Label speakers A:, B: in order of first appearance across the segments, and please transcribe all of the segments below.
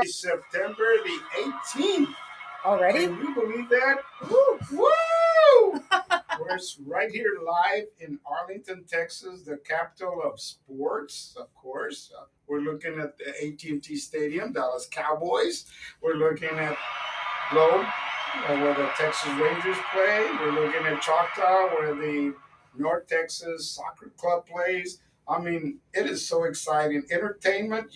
A: September the 18th.
B: Already?
A: Can you believe that? Woo! Woo! We're right here live in Arlington, Texas, the capital of sports, of course. We're looking at the AT&T Stadium, Dallas Cowboys. We're looking at Globe, where the Texas Rangers play. We're looking at Choctaw, where the North Texas Soccer Club plays. I mean, it is so exciting. Entertainment,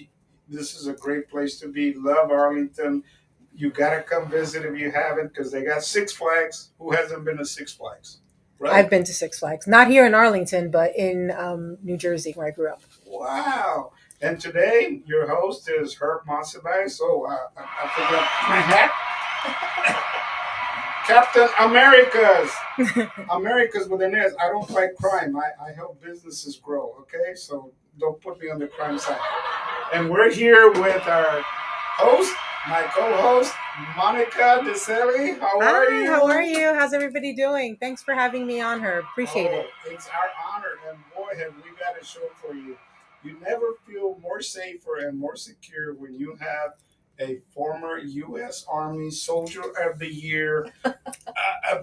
A: this is a great place to be. Love Arlington. You got to come visit if you haven't, because they got Six Flags. Who hasn't been to Six Flags? Right?
B: I've been to Six Flags, not here in Arlington, but in New Jersey, where I grew up.
A: Wow. And today, your host is Herb Monsivais. So I forgot my hat. Captain Americas with an S. I don't fight crime. I help businesses grow, okay? So don't put me on the crime side. And we're here with our host, my co-host, Monica DeCelli. How are you?
B: How are you? How's everybody doing? Thanks for having me on her. Appreciate it.
A: It's our honor, and boy, have we got a show for you. You never feel more safer and more secure when you have a former U.S. Army Soldier of the Year, a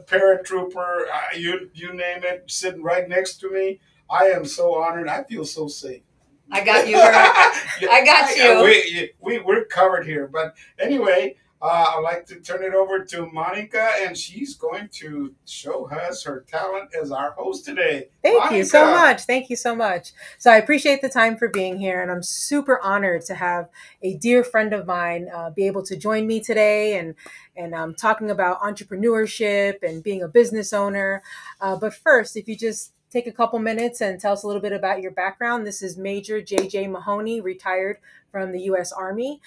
A: paratrooper, you name it, sitting right next to me. I am so honored. I feel so safe.
C: I got you. I got you.
A: We're covered here. But anyway, I'd like to turn it over to Monica, and she's going to show us her talent as our host today.
B: Thank you so much. Thank you so much. So I appreciate the time for being here, and I'm super honored to have a dear friend of mine be able to join me today and talking about entrepreneurship and being a business owner. But first, if you just take a couple minutes and tell us a little bit about your background. This is Major J.J. Mahoney, retired from the U.S. Army.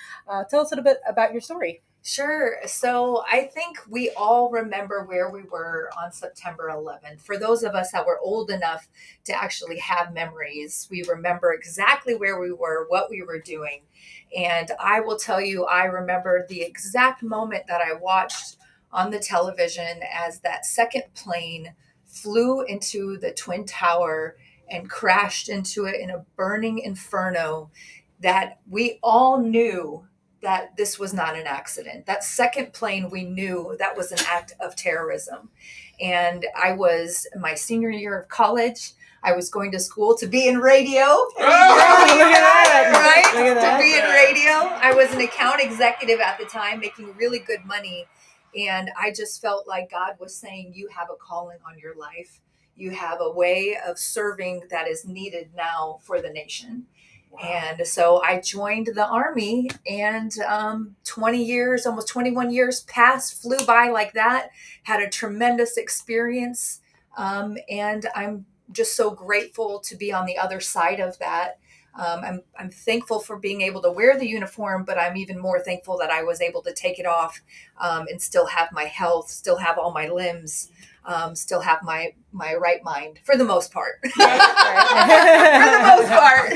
B: Tell us a little bit about your story.
C: Sure. So I think we all remember where we were on September 11th. For those of us that were old enough to actually have memories, we remember exactly where we were, what we were doing. And I will tell you, I remember the exact moment that I watched on the television as that second plane flew into the Twin Tower and crashed into it in a burning inferno, that we all knew that this was not an accident. That second plane, we knew that was an act of terrorism. And I was in my senior year of college. I was going to school to be in radio.
B: Look at that.
C: Right?
B: Look at that.
C: To be in radio. I was an account executive at the time, making really good money. And I just felt like God was saying, you have a calling on your life. You have a way of serving that is needed now for the nation. Wow. And so I joined the Army, and 20 years, almost 21 years passed, flew by like that, had a tremendous experience. And I'm just so grateful to be on the other side of that. I'm thankful for being able to wear the uniform, but I'm even more thankful that I was able to take it off and still have my health, still have all my limbs, still have my right mind for the most part. For the most part.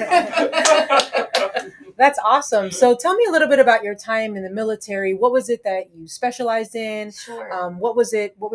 B: That's awesome. So tell me a little bit about your time in the military. What was it that you specialized in?
C: Sure.
B: What was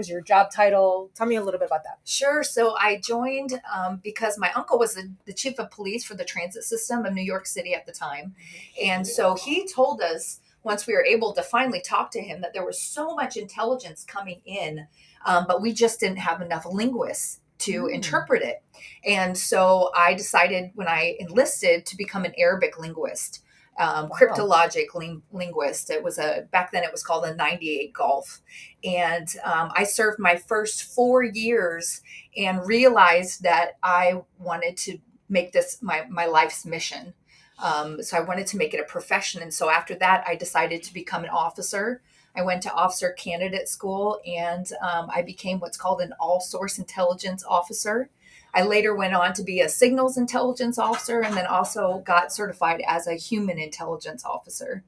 B: your job title? Tell me a little bit about that.
C: Sure. So I joined because my uncle was the chief of police for the transit system of New York City at the time. And so he told us, once we were able to finally talk to him, that there was so much intelligence coming in, but we just didn't have enough linguists to interpret it. And so I decided when I enlisted to become an Arabic linguist, cryptologic linguist. It was back then it was called a 98 Golf. And I served my first 4 years and realized that I wanted to make this my life's mission. So I wanted to make it a profession. And so after that, I decided to become an officer. I went to officer candidate school, and I became what's called an all-source intelligence officer. I later went on to be a signals intelligence officer, and then also got certified as a human intelligence officer.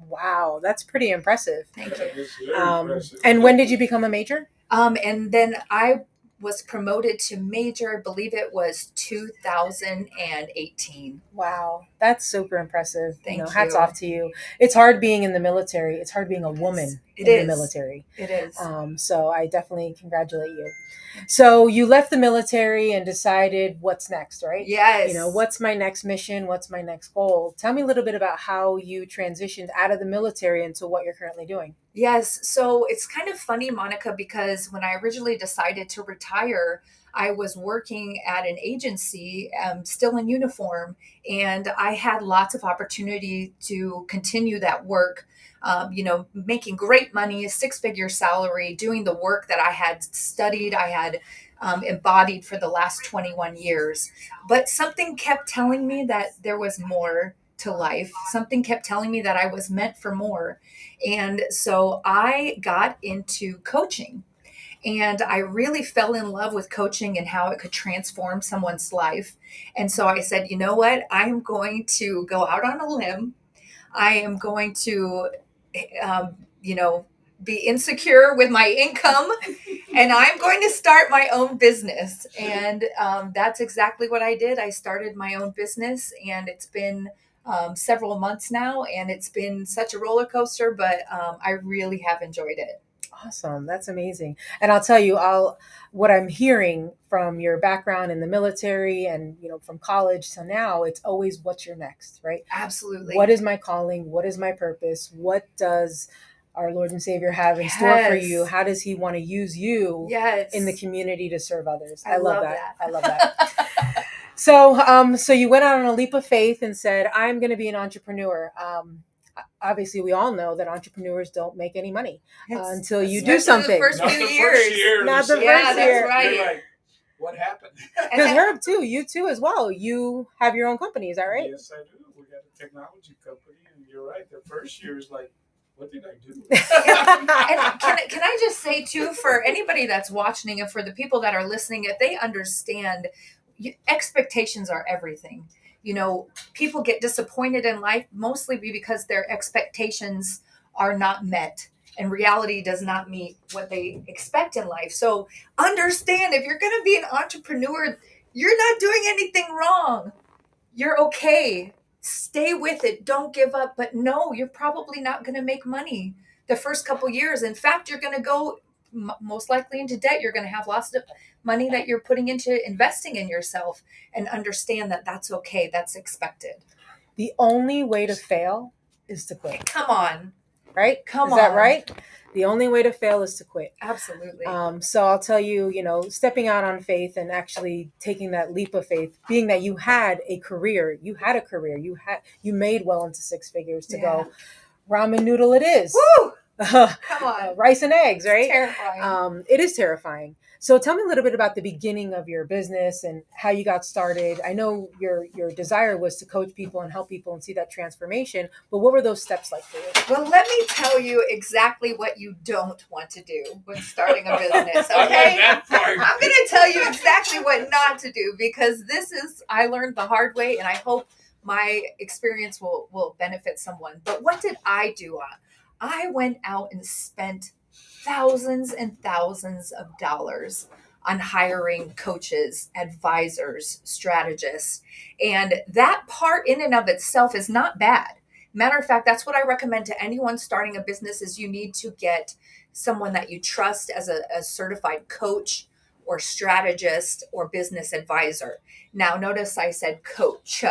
B: Wow, that's pretty impressive.
C: Thank you.
A: Impressive.
B: And when did you become a major?
C: And then I was promoted to major, I believe it was 2018.
B: Wow, That's super impressive.
C: Thank
B: Hats
C: you.
B: off to you. It's hard being in the military. It's hard being a woman
C: It
B: in
C: is.
B: the military.
C: It is.
B: So I definitely congratulate you. So you left the military and decided what's next, right?
C: Yes.
B: What's my next mission? What's my next goal? Tell me a little bit about how you transitioned out of the military into what you're currently doing.
C: Yes. So it's kind of funny, Monica, because when I originally decided to retire, I was working at an agency, still in uniform, and I had lots of opportunity to continue that work. Making great money, a six-figure salary, doing the work that I had studied, I had embodied for the last 21 years. But something kept telling me that there was more to life. Something kept telling me that I was meant for more. And so I got into coaching. And I really fell in love with coaching and how it could transform someone's life. And so I said, you know what? I am going to go out on a limb. I am going to, um, you know, be insecure with my income, and I'm going to start my own business. And that's exactly what I did. I started my own business, and it's been several months now, and it's been such a roller coaster, but I really have enjoyed it.
B: Awesome. That's amazing. And I'll tell you, what I'm hearing from your background in the military and, from college to now, it's always what's your next, right?
C: Absolutely.
B: What is my calling? What is my purpose? What does our Lord and Savior have in store for
C: Yes.
B: you? How does he want to use you
C: Yes.
B: in the community to serve others?
C: I love
B: that.
C: that.
B: I love that. So you went out on a leap of faith and said, I'm going to be an entrepreneur. Obviously, we all know that entrepreneurs don't make any money until you do
C: Especially
B: something.
C: the first
A: Not
C: few
A: the
C: years.
A: first year.
B: Not the
C: Yeah,
B: first
C: that's
B: year.
C: right.
A: You're like, what happened?
B: Because Herb, too, you too as well. You have your own company, is that right?
A: Yes, I do. We got a technology company, and you're right. The first year is like, what did I do?
C: And can I just say too, for anybody that's watching and for the people that are listening, if they understand, expectations are everything. People get disappointed in life mostly because their expectations are not met, and reality does not meet what they expect in life. So understand, if you're going to be an entrepreneur, you're not doing anything wrong. You're okay. Stay with it. Don't give up. But no, you're probably not going to make money the first couple years. In fact, you're going to go most likely into debt. You're going to have lots of money that you're putting into investing in yourself, and understand that that's okay. That's expected.
B: The only way to fail is to quit.
C: Come on.
B: Right?
C: Come
B: Is that
C: on.
B: right? The only way to fail is to quit.
C: Absolutely.
B: So I'll tell you, stepping out on faith and actually taking that leap of faith, being that you had a career, you made well into six figures to go, ramen noodle it is.
C: Woo! Come on.
B: Rice and eggs, right?
C: It's terrifying.
B: It is terrifying. So tell me a little bit about the beginning of your business and how you got started. I know your desire was to coach people and help people and see that transformation, but what were those steps like for you?
C: Well, let me tell you exactly what you don't want to do when starting a business,
A: I like
C: okay?
A: that part.
C: I'm going to tell you exactly what not to do, because I learned the hard way, and I hope my experience will benefit someone. But what did I do? I went out and spent thousands and thousands of dollars on hiring coaches, advisors, strategists. And that part in and of itself is not bad. Matter of fact, that's what I recommend to anyone starting a business, is you need to get someone that you trust as a certified coach or strategist or business advisor. Now, notice I said coach.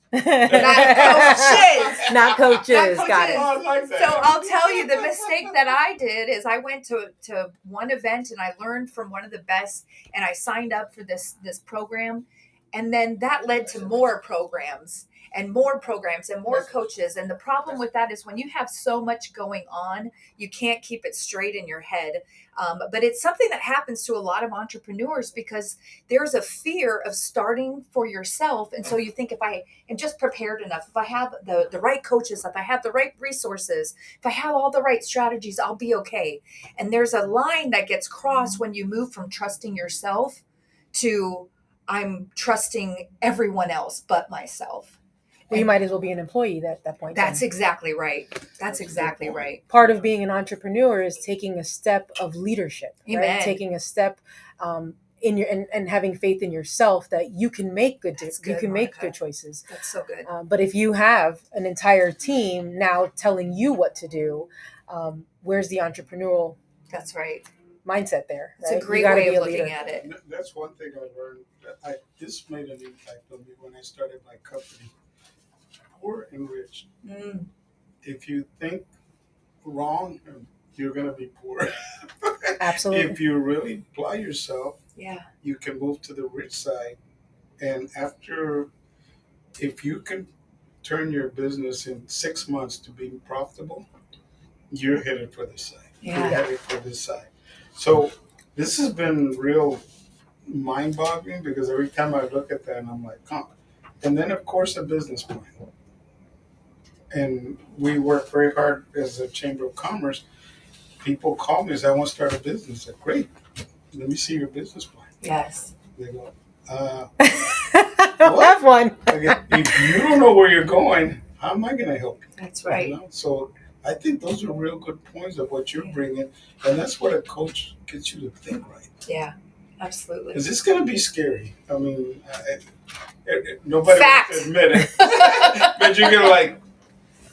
C: Not coaches.
B: Not coaches. Got it.
A: Oh, I like that.
C: So I'll tell you, the mistake that I did is I went to one event and I learned from one of the best, and I signed up for this program, and then that led to more programs and more programs and more coaches. And the problem with that is when you have so much going on, you can't keep it straight in your head. But it's something that happens to a lot of entrepreneurs because there's a fear of starting for yourself. And so you think, if I am just prepared enough, if I have the right coaches, if I have the right resources, if I have all the right strategies, I'll be okay. And there's a line that gets crossed when you move from trusting yourself to I'm trusting everyone else but myself.
B: Well, you might as well be an employee at that point.
C: That's exactly right. That's exactly right.
B: Part of being an entrepreneur is taking a step of leadership,
C: Amen.
B: right? Taking a step in your and having faith in yourself that you can make
C: That's
B: you
C: good,
B: can make
C: Monica.
B: good choices.
C: That's so good.
B: But if you have an entire team now telling you what to do, where's the entrepreneurial
C: That's right.
B: mindset there?
C: It's a
B: Right? You
C: great
B: got to
C: way
B: be
C: of
B: a leader.
C: looking at it.
A: That's one thing I learned. This made an impact on me when I started my company. Poor and rich.
C: Mm,
A: If you think wrong, you're going to be poor.
B: Absolutely.
A: If you really apply yourself,
C: yeah.
A: you can move to the rich side. And if you can turn your business in 6 months to being profitable, you're headed for this side. You're
C: Yeah.
A: headed for this side. So this has been real mind-boggling because every time I look at that, and I'm like, huh. And then, of course, a business plan. And we work very hard as a Chamber of Commerce. People call me and say, I want to start a business. I said, great. Let me see your business plan.
C: Yes.
A: They go,
B: I don't
A: what?
B: have one.
A: If you don't know where you're going, how am I going to help you?
C: That's right.
A: You know? So I think those are real good points of what you're bringing. And that's what a coach gets you to think right.
C: Yeah. Absolutely.
A: Because it's going to be scary. I mean, nobody
C: Fact.
A: wants to admit it. But you're going to like,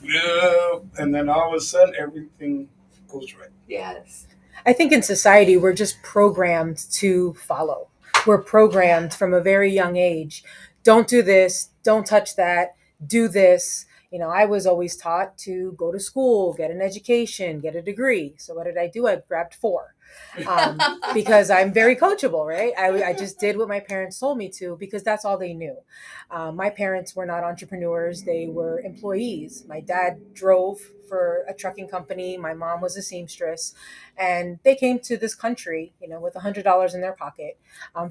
A: yeah, and then all of a sudden everything goes right.
C: Yes.
B: I think in society, we're just programmed to follow. We're programmed from a very young age. Don't do this. Don't touch that. Do this. You know, I was always taught to go to school, get an education, get a degree. So what did I do? I grabbed four. Because I'm very coachable, right? I just did what my parents told me to because that's all they knew. My parents were not entrepreneurs, they were employees. My dad drove for a trucking company, my mom was a seamstress, and they came to this country, you know, with $100 in their pocket,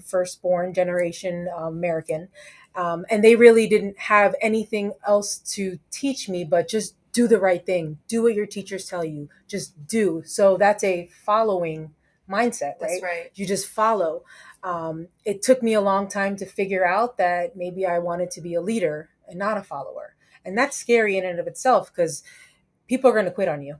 B: firstborn generation American. And they really didn't have anything else to teach me but just do the right thing, do what your teachers tell you, just do. So that's a following mindset, right?
C: That's right.
B: You just follow. It took me a long time to figure out that maybe I wanted to be a leader and not a follower. And that's scary in and of itself because people are going to quit on you.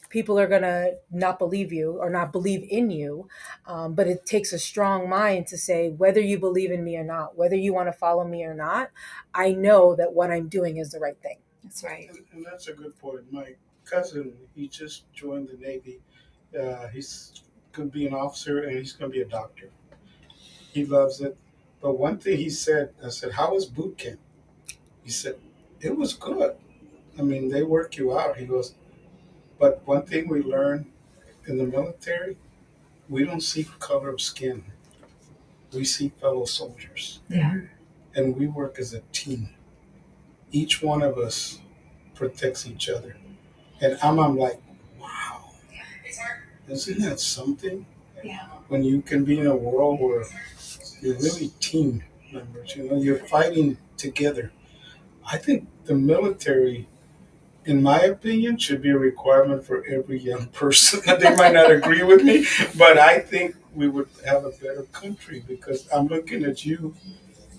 B: People are going to not believe you or not believe in you. But it takes a strong mind to say, whether you believe in me or not, whether you want to follow me or not, I know that what I'm doing is the right thing.
C: That's right.
A: And that's a good point. My cousin, he just joined the Navy. He's going to be an officer and he's going to be a doctor. He loves it. But one thing he said, I said, how was boot camp? He said, it was good. I mean, they work you out. He goes, but one thing we learned in the military, we don't see color of skin. We see fellow soldiers.
C: Yeah.
A: And we work as a team. Each one of us protects each other. And I'm like, wow, isn't that something?
C: Yeah.
A: When you can be in a world where you're really team members, you know, you're fighting together. I think the military, in my opinion, should be a requirement for every young person. They might not agree with me, but I think we would have a better country because I'm looking at you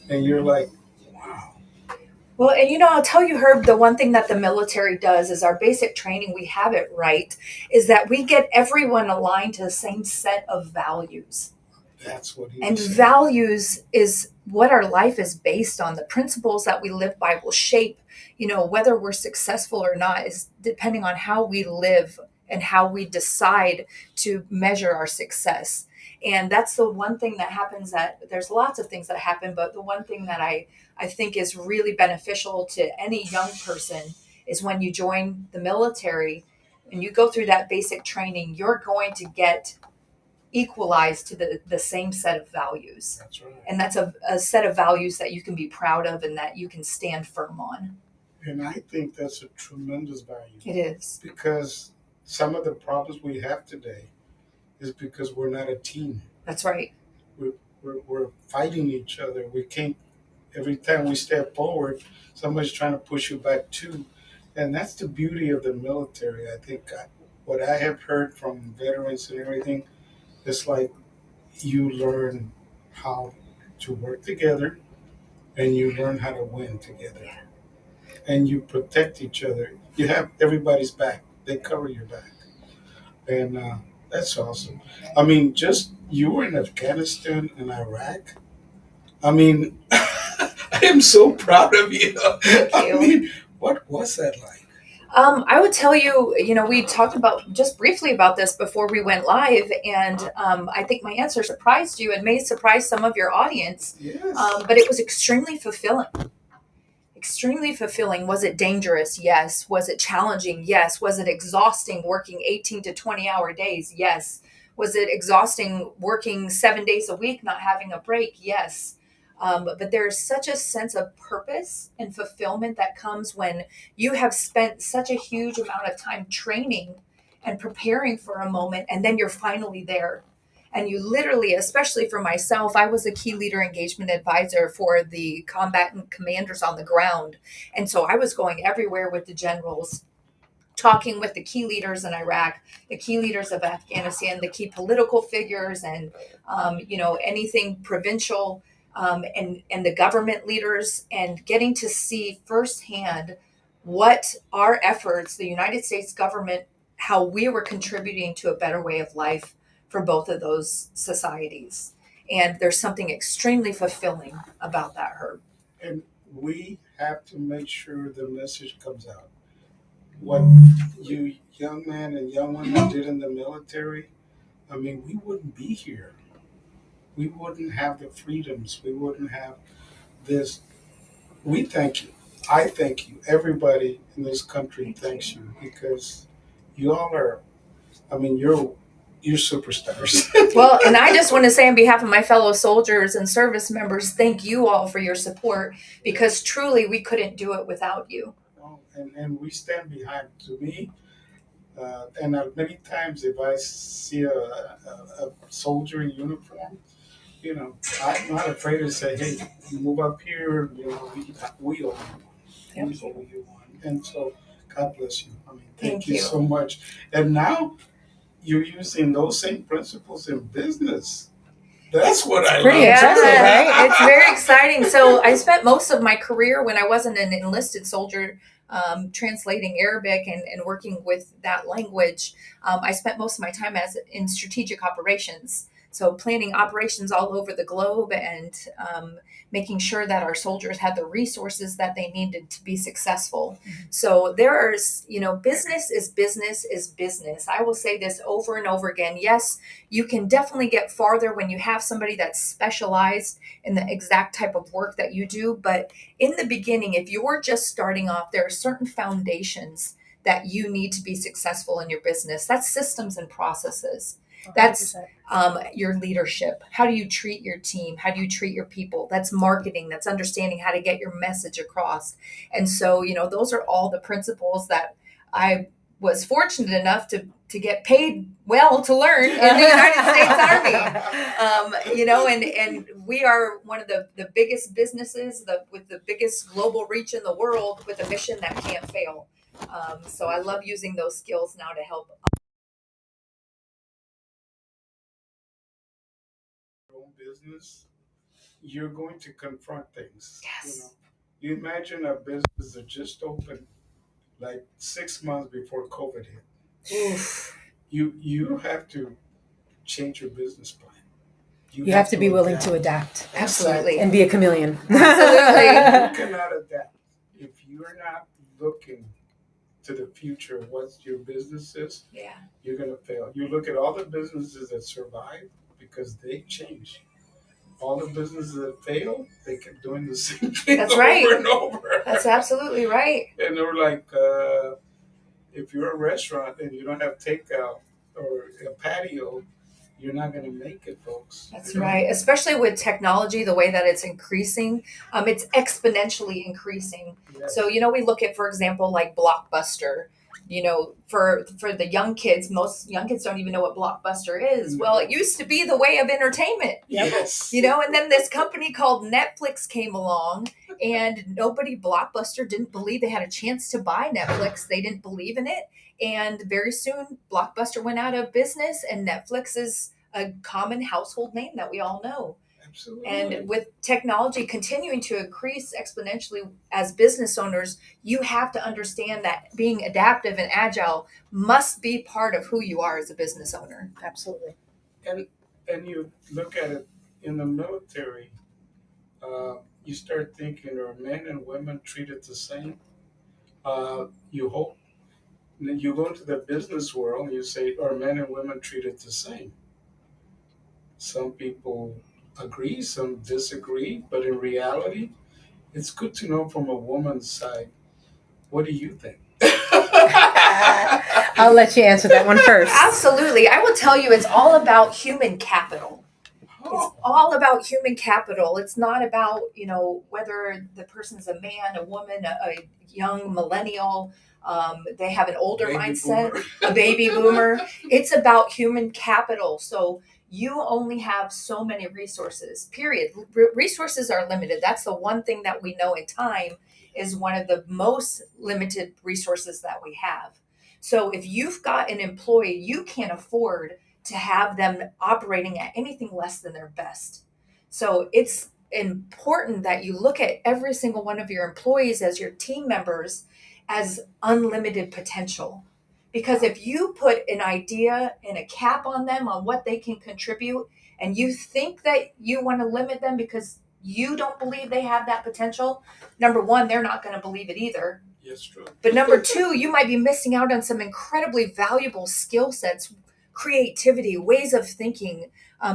A: and you're like, wow.
C: Well, and you know, I'll tell you, Herb, the one thing that the military does is our basic training, we have it right, is that we get everyone aligned to the same set of values.
A: That's what he
C: And
A: was saying.
C: values is what our life is based on. The principles that we live by will shape, you know, whether we're successful or not is depending on how we live and how we decide to measure our success. And that's the one thing that happens, that there's lots of things that happen, but the one thing that I think is really beneficial to any young person is when you join the military and you go through that basic training, you're going to get equalized to the same set of values.
A: That's right.
C: And that's a set of values that you can be proud of and that you can stand firm on.
A: And I think that's a tremendous value.
C: It is.
A: Because some of the problems we have today is because we're not a team.
C: That's right.
A: We're fighting each other. We can't, every time we step forward, somebody's trying to push you back too. And that's the beauty of the military. I think what I have heard from veterans and everything, it's like you learn how to work together and you learn how to win together.
C: Yeah.
A: And you protect each other. You have everybody's back. They cover your back. And That's awesome. I mean, just you were in Afghanistan and Iraq. I mean, I am so proud of you.
C: Thank
A: I
C: you.
A: mean, what was that like?
C: I would tell you, we talked about just briefly about this before we went live, and I think my answer surprised you and may surprise some of your audience.
A: Yes.
C: But it was extremely fulfilling. Extremely fulfilling. Was it dangerous? Yes. Was it challenging? Yes. Was it exhausting working 18 to 20-hour days? Yes. Was it exhausting working 7 days a week, not having a break? Yes. But there's such a sense of purpose and fulfillment that comes when you have spent such a huge amount of time training and preparing for a moment, and then you're finally there. And you literally, especially for myself, I was a key leader engagement advisor for the combatant commanders on the ground. And so I was going everywhere with the generals, talking with the key leaders in Iraq, the key leaders of Afghanistan, the key political figures, and anything provincial, and the government leaders, and getting to see firsthand what our efforts, the United States government, how we were contributing to a better way of life for both of those societies. And there's something extremely fulfilling about that, Herb.
A: And we have to make sure the message comes out. What you young men and young women did in the military, I mean, we wouldn't be here. We wouldn't have the freedoms. We wouldn't have this. We thank you. I thank you. Everybody in this country
C: Thank
A: thanks
C: you.
A: you because you all are. I mean, you're superstars.
C: Well, and I just want to say on behalf of my fellow soldiers and service members, thank you all for your support, because truly we couldn't do it without you.
A: And we stand behind. To me, and many times if I see a soldier in uniform, I'm not afraid to say, hey, you move up here. We owe you one. We
C: Thank
A: owe
C: you.
A: you one. And so, God bless you. I mean, thank
C: Thank
A: you
C: you.
A: so much. And now you're using those same principles in business. That's what I
B: Pretty
A: love
B: impressive,
A: too.
B: right?
C: It's very exciting. So I spent most of my career when I wasn't an enlisted soldier, translating Arabic and working with that language. I spent most of my time as in strategic operations. So planning operations all over the globe, and making sure that our soldiers had the resources that they needed to be successful. So there's, business is business is business. I will say this over and over again. Yes, you can definitely get farther when you have somebody that's specialized in the exact type of work that you do. But in the beginning, if you're just starting off, there are certain foundations that you need to be successful in your business. That's systems and processes. That's
B: 100%.
C: your leadership. How do you treat your team? How do you treat your people? That's marketing. That's understanding how to get your message across. And so, those are all the principles that I was fortunate enough to get paid well to learn in the United States Army. And we are one of the biggest businesses with the biggest global reach in the world, with a mission that can't fail. So I love using those skills now to help.
A: Your own business, you're going to confront things.
C: Yes.
A: You imagine a business that just opened like 6 months before COVID hit.
C: Oof.
A: You have to change your business plan.
B: You have to be willing
A: adapt.
B: to adapt
C: Absolutely.
B: and be a chameleon.
C: Absolutely.
A: You cannot adapt if you're not looking to the future of what your business is.
C: Yeah.
A: You're going to fail. You look at all the businesses that survive because they change. All the businesses that fail, they kept doing the same thing
C: That's
A: over
C: right.
A: and over.
C: That's absolutely right.
A: And they were like, if you're a restaurant and you don't have takeout or a patio, you're not going to make it, folks.
C: That's right. Especially with technology, the way that it's increasing, it's exponentially increasing.
A: Yes.
C: So, we look at, for example, like Blockbuster. For the young kids, most young kids don't even know what Blockbuster is. Well, it used to be the way of entertainment.
A: Yes.
C: And then this company called Netflix came along, and Blockbuster didn't believe they had a chance to buy Netflix. They didn't believe in it. And very soon, Blockbuster went out of business, and Netflix is a common household name that we all know.
A: Absolutely.
C: And with technology continuing to increase exponentially as business owners, you have to understand that being adaptive and agile must be part of who you are as a business owner.
B: Absolutely.
A: And you look at it in the military, you start thinking, are men and women treated the same? You hope. You go into the business world and you say, are men and women treated the same? Some people agree, some disagree, but in reality, it's good to know from a woman's side. What do you think?
B: I'll let you answer that one first.
C: Absolutely. I will tell you, it's all about human capital. It's
A: Oh,
C: all about human capital. It's not about, whether the person's a man, a woman, a young millennial. They have an older
A: baby
C: mindset,
A: boomer.
C: a baby boomer. It's about human capital. So you only have so many resources, period. Resources are limited. That's the one thing that we know in time is one of the most limited resources that we have. So if you've got an employee, you can't afford to have them operating at anything less than their best. So it's important that you look at every single one of your employees as your team members as unlimited potential. Because if you put an idea and a cap on them on what they can contribute, and you think that you want to limit them because you don't believe they have that potential, number one, they're not going to believe it either.
A: Yes, true.
C: But number two, you might be missing out on some incredibly valuable skill sets, creativity, ways of thinking,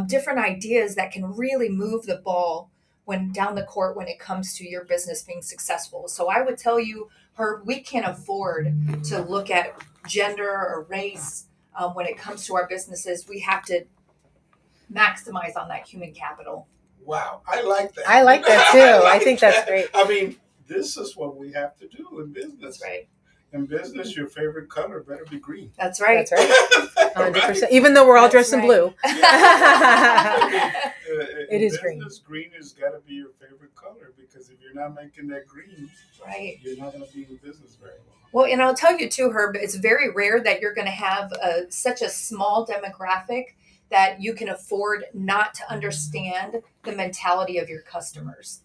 C: different ideas that can really move the ball when down the court when it comes to your business being successful. So I would tell you, Herb, we can't afford to look at gender or race when it comes to our businesses. We have to maximize on that human capital.
A: Wow, I like that.
B: I like that too. I think that's great.
A: I mean, this is what we have to do in business.
C: That's right.
A: In business, your favorite color better be green.
C: That's right.
B: That's right. 100%. Even though we're all dressed in blue.
A: It
B: is green.
A: Green has got to be your favorite color because if you're not making that green,
C: Right.
A: you're not going to be in business very well.
C: Well, and I'll tell you too, Herb, it's very rare that you're going to have such a small demographic that you can afford not to understand the mentality of your customers.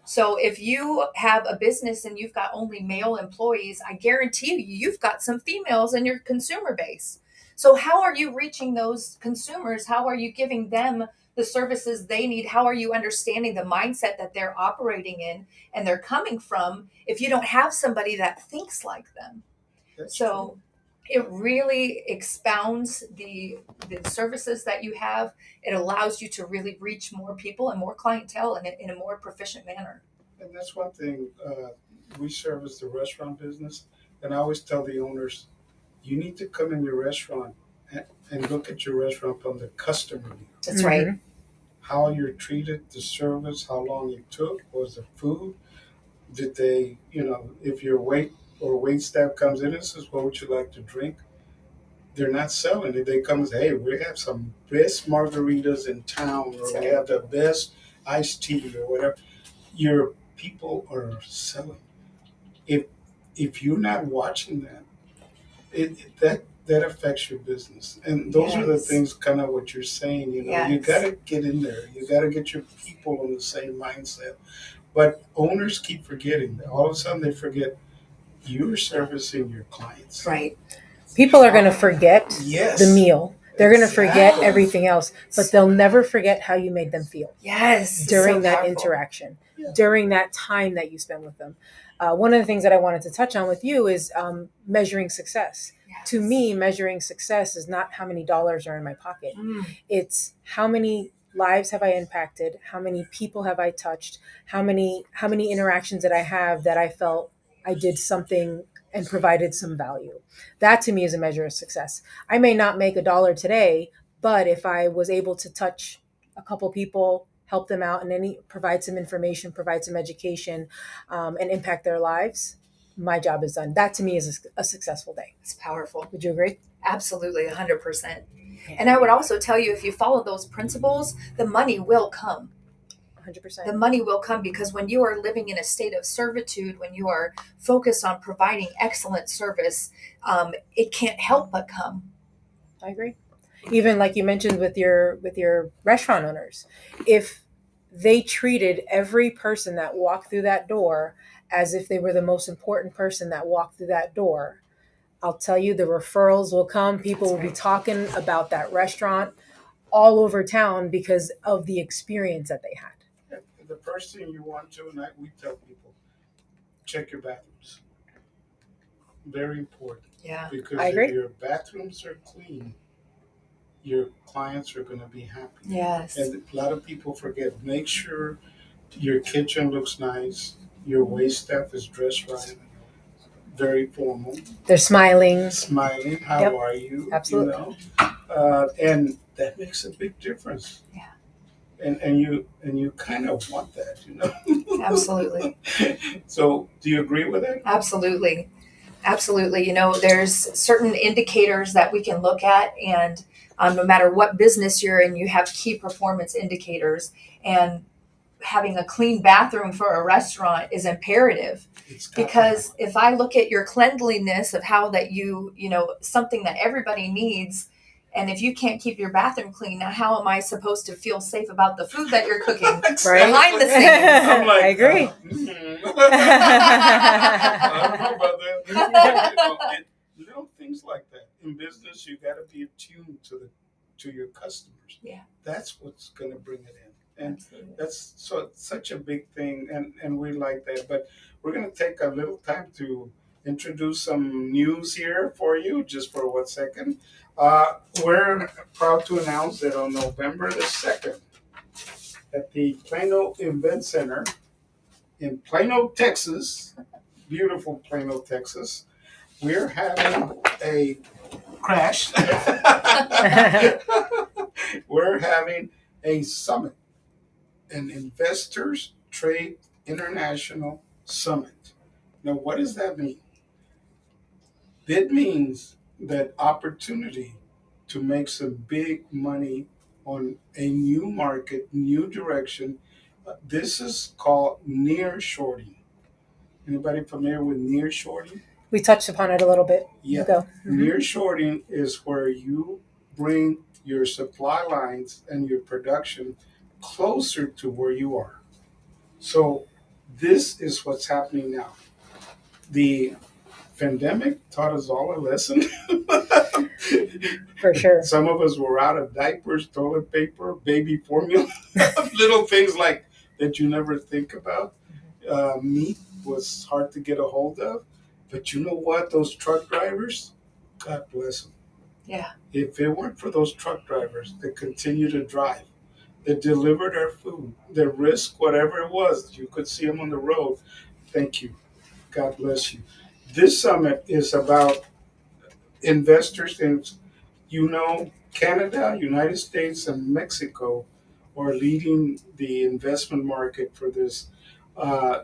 C: So if you have a business and you've got only male employees, I guarantee you've got some females in your consumer base. So how are you reaching those consumers? How are you giving them the services they need? How are you understanding the mindset that they're operating in and they're coming from if you don't have somebody that thinks like them?
A: That's
C: So
A: true.
C: it really expounds the services that you have. It allows you to really reach more people and more clientele in a more proficient manner.
A: And that's one thing. We service the restaurant business, and I always tell the owners, you need to come in your restaurant and look at your restaurant from the customer view.
C: That's right.
A: How you're treated, the service, how long it took, was the food, did they, if your wait staff comes in and says, what would you like to drink? They're not selling it. They come and say, hey, we have some best margaritas in town, or we have the best iced tea, or whatever. Your people are selling. If you're not watching that, that affects your business. And those are the
C: Yes.
A: things, kind of what you're saying. You
C: Yes.
A: got to get in there. You got to get your people on the same mindset. But owners keep forgetting. All of a sudden, they forget you're servicing your clients.
C: Right.
B: People are going to forget
A: Yes.
B: the meal. They're going to forget
A: Exactly.
B: everything else, but they'll never forget how you made them feel
C: Yes.
B: during
C: so
B: that
C: powerful.
B: interaction,
A: Yeah.
B: during that time that you spend with them. One of the things that I wanted to touch on with you is measuring success.
C: Yes.
B: To me, measuring success is not how many dollars are in my pocket. It's how many lives have I impacted? How many people have I touched? How many interactions did I have that I felt I did something and provided some value? That to me is a measure of success. I may not make $1 today, but if I was able to touch a couple people, help them out, and then provide some information, provide some education, and impact their lives, my job is done. That to me is a successful day.
C: It's powerful.
B: Would you agree?
C: Absolutely, 100%. And I would also tell you, if you follow those principles, the money will come.
B: 100%.
C: The money will come because when you are living in a state of servitude, when you are focused on providing excellent service, it can't help but come.
B: I agree. Even like you mentioned with your restaurant owners, if they treated every person that walked through that door as if they were the most important person that walked through that door. I'll tell you, the referrals will come. People will be talking about that restaurant all over town because of the experience that they had.
A: The first thing you want to, and we tell people, check your bathrooms. Very important.
C: Yeah.
A: Because
B: I
A: if
B: agree.
A: your bathrooms are clean, your clients are going to be happy.
C: Yes.
A: And a lot of people forget, make sure your kitchen looks nice, your wait staff is dressed right, very formal,
B: They're smiling.
A: smiling, how
B: Yep.
A: are you?
B: Absolutely.
A: You know? And that makes a big difference.
C: Yeah.
A: And you kind of want that, you know?
C: Absolutely.
A: So do you agree with it?
C: Absolutely. Absolutely. You know, there's certain indicators that we can look at, and no matter what business you're in, you have key performance indicators, and having a clean bathroom for a restaurant is imperative. Because if I look at your cleanliness of how that you know, something that everybody needs, and if you can't keep your bathroom clean, now how am I supposed to feel safe about the food that you're cooking
B: Right?
C: behind the scenes?
A: I'm like,
B: I agree.
A: I don't know about that. You know, little things like that in business, you got to be attuned to your customers.
C: Yeah.
A: That's what's going to bring it in, and
C: Absolutely.
A: that's such a big thing, and we like that. But we're going to take a little time to introduce some news here for you, just for 1 second. We're proud to announce that on November the 2nd, at the Plano Event Center in Plano, Texas, beautiful Plano, Texas, we're having a crash. We're having a summit, an Investors Trade International Summit. Now, what does that mean? It means that opportunity to make some big money on a new market, new direction. This is called near shorting. Anybody familiar with near shorting?
B: We touched upon it a little bit.
A: Yeah.
B: Ago.
A: Near shorting is where you bring your supply lines and your production closer to where you are. So this is what's happening now. The pandemic taught us all a lesson.
B: For sure.
A: Some of us were out of diapers, toilet paper, baby formula, little things like that you never think about. Meat was hard to get a hold of. But you know what? Those truck drivers, God bless them.
C: Yeah.
A: If it weren't for those truck drivers that continue to drive, that delivered our food, that risked whatever it was, you could see them on the road. Thank you. God bless you. This summit is about investors in, Canada, United States, and Mexico are leading the investment market for this.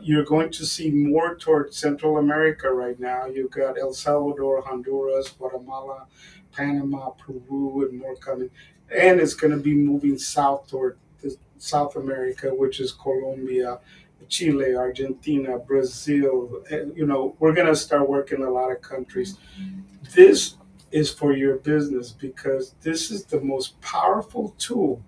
A: You're going to see more towards Central America right now. You've got El Salvador, Honduras, Guatemala, Panama, Peru, and more coming. And it's going to be moving south toward South America, which is Colombia, Chile, Argentina, Brazil. We're going to start working in a lot of countries. This is for your business because this is the most powerful tool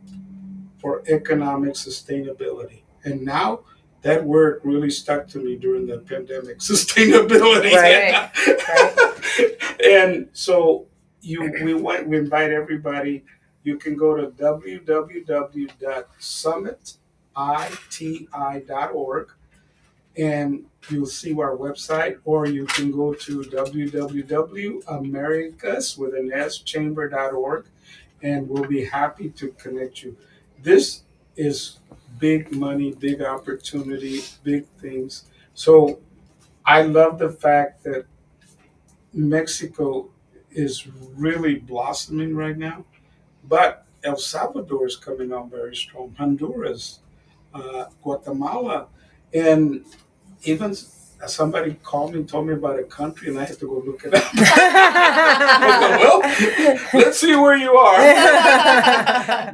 A: for economic sustainability. And now that word really stuck to me during the pandemic, sustainability.
C: Right.
A: And so we invite everybody. You can go to www.summititi.org and you'll see our website, or you can go to www.americaschamber.org and we'll be happy to connect you. This is big money, big opportunity, big things. So I love the fact that Mexico is really blossoming right now, but El Salvador is coming on very strong, Honduras, Guatemala, and even somebody called me and told me about a country, and I had to go look it up. Well, let's see where you are.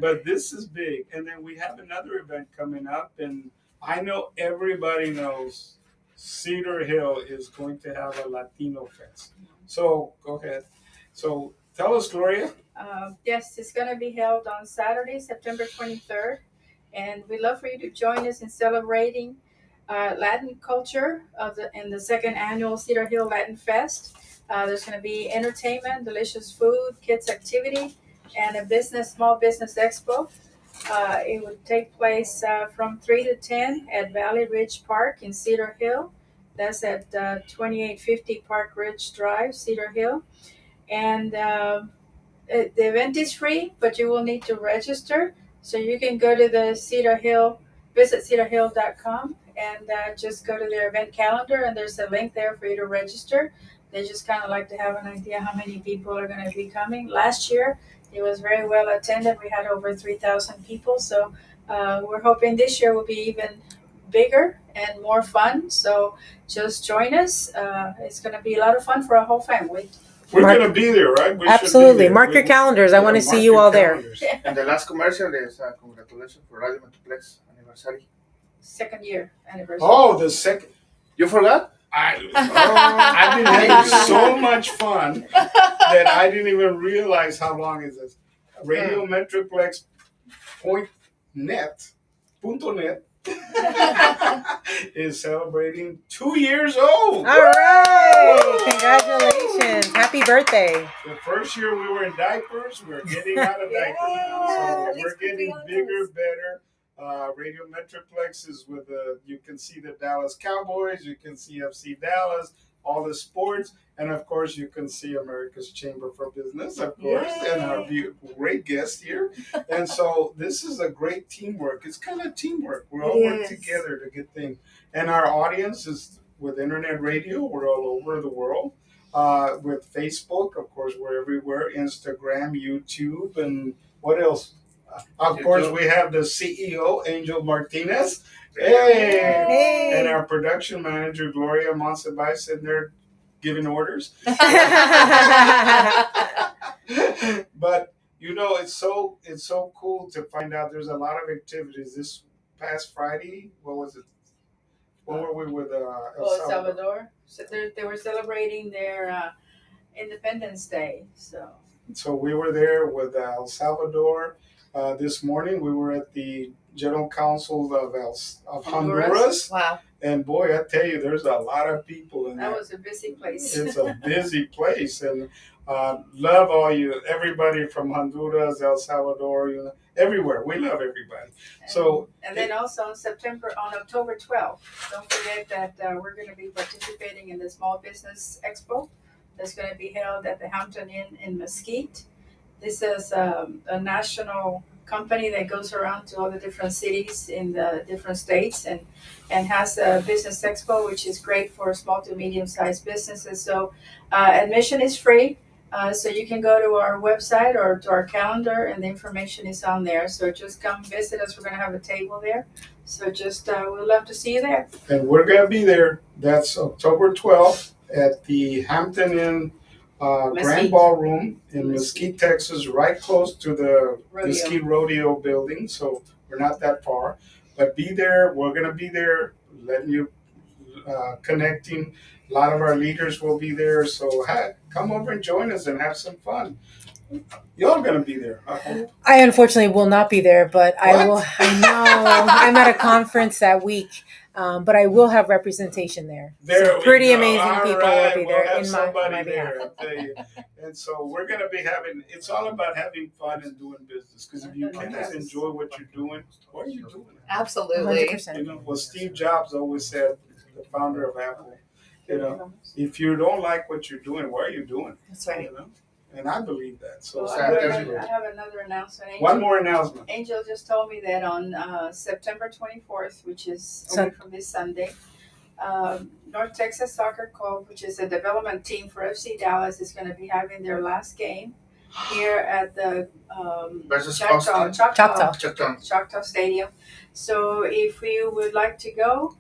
A: But this is big. And then we have another event coming up, and I know everybody knows Cedar Hill is going to have a Latino Fest. So go ahead. So tell us, Gloria.
D: Yes, it's going to be held on Saturday, September 23rd And we'd love for you to join us in celebrating Latin culture in the second annual Cedar Hill Latin Fest. There's going to be entertainment, delicious food, kids activity, and a small business expo. It would take place from 3 to 10 at Valley Ridge Park in Cedar Hill. That's at 2850 Park Ridge Drive, Cedar Hill. And the event is free, but you will need to register. So you can go to the Cedar Hill, visit cedarhill.com, and just go to their event calendar, and there's a link there for you to register. They just kind of like to have an idea how many people are going to be coming. Last year, it was very well attended. We had over 3,000 people. So we're hoping this year will be even bigger and more fun. So just join us. It's going to be a lot of fun for a whole family.
A: We're going to be there, right? We should be
B: Absolutely.
A: there.
B: Mark your calendars. I want to see you all there.
E: And the last commercial is congratulations for Radio Metroplex anniversary.
D: Second year anniversary.
A: Oh, the second.
E: You forgot?
A: I've been having so much fun that I didn't even realize how long is this. Radio Metroplex .net is celebrating 2 years old.
B: All right. Congratulations. Happy birthday.
A: The first year we were in diapers, we're getting out of diapers now. So we're getting bigger, better. Radio Metroplex is with you can see the Dallas Cowboys, you can see FC Dallas, all the sports, and of course you can see America's Chamber for Business, of course, and our great guest here. And so this is a great teamwork. It's kind of teamwork. We all work together to get things. And our audience is with internet radio. We're all over the world. With Facebook, of course, we're everywhere. Instagram, YouTube, and what else? Of course, we have the CEO, Angel Martinez. Hey! And our production manager, Gloria Monsivais, sitting there giving orders. But, it's so cool to find out there's a lot of activities. This past Friday, what was it? When were we with El
D: Salvador? So they were celebrating their Independence Day.
A: So we were there with El Salvador. This morning we were at the General Council of Honduras.
C: Wow.
A: And boy, I tell you, there's a lot of people in there.
D: That was a busy place.
A: It's a busy place. And love everybody from Honduras, El Salvador, everywhere. We love everybody.
D: And then also on October 12th, don't forget that we're going to be participating in the Small Business Expo that's going to be held at the Hampton Inn in Mesquite. This is a national company that goes around to all the different cities in the different states and has a business expo, which is great for small to medium-sized businesses. So admission is free. So you can go to our website or to our calendar, and the information is on there. So just come visit us. We're going to have a table there. So we'd love to see you there.
A: And we're going to be there. That's October 12th at the Hampton Inn Grand Ballroom in Mesquite, Texas, right close to the Mesquite Rodeo building. So we're not that far. But be there. We're going to be there, letting you, connecting. A lot of our leaders will be there. So come over and join us and have some fun. Y'all going to be there, I hope.
B: I unfortunately will not be there, but I will. I know. I'm at a conference that week. But I will have representation there. Some pretty amazing people will be there in my behalf.
A: I'll tell you. And so we're going to be it's all about having fun and doing business. Because if you can't enjoy what you're doing, what are you doing?
C: Absolutely.
B: 100%.
A: Well, Steve Jobs always said, the founder of Apple, if you don't like what you're doing, why are you doing it?
C: That's right.
A: And I believe that. So
D: I have another announcement.
A: One more announcement.
D: Angel just told me that on September 24th, which is a week from this Sunday, North Texas Soccer Club, which is a development team for FC Dallas, is going to be having their last game here at the Choctaw Stadium. So if you would like to go,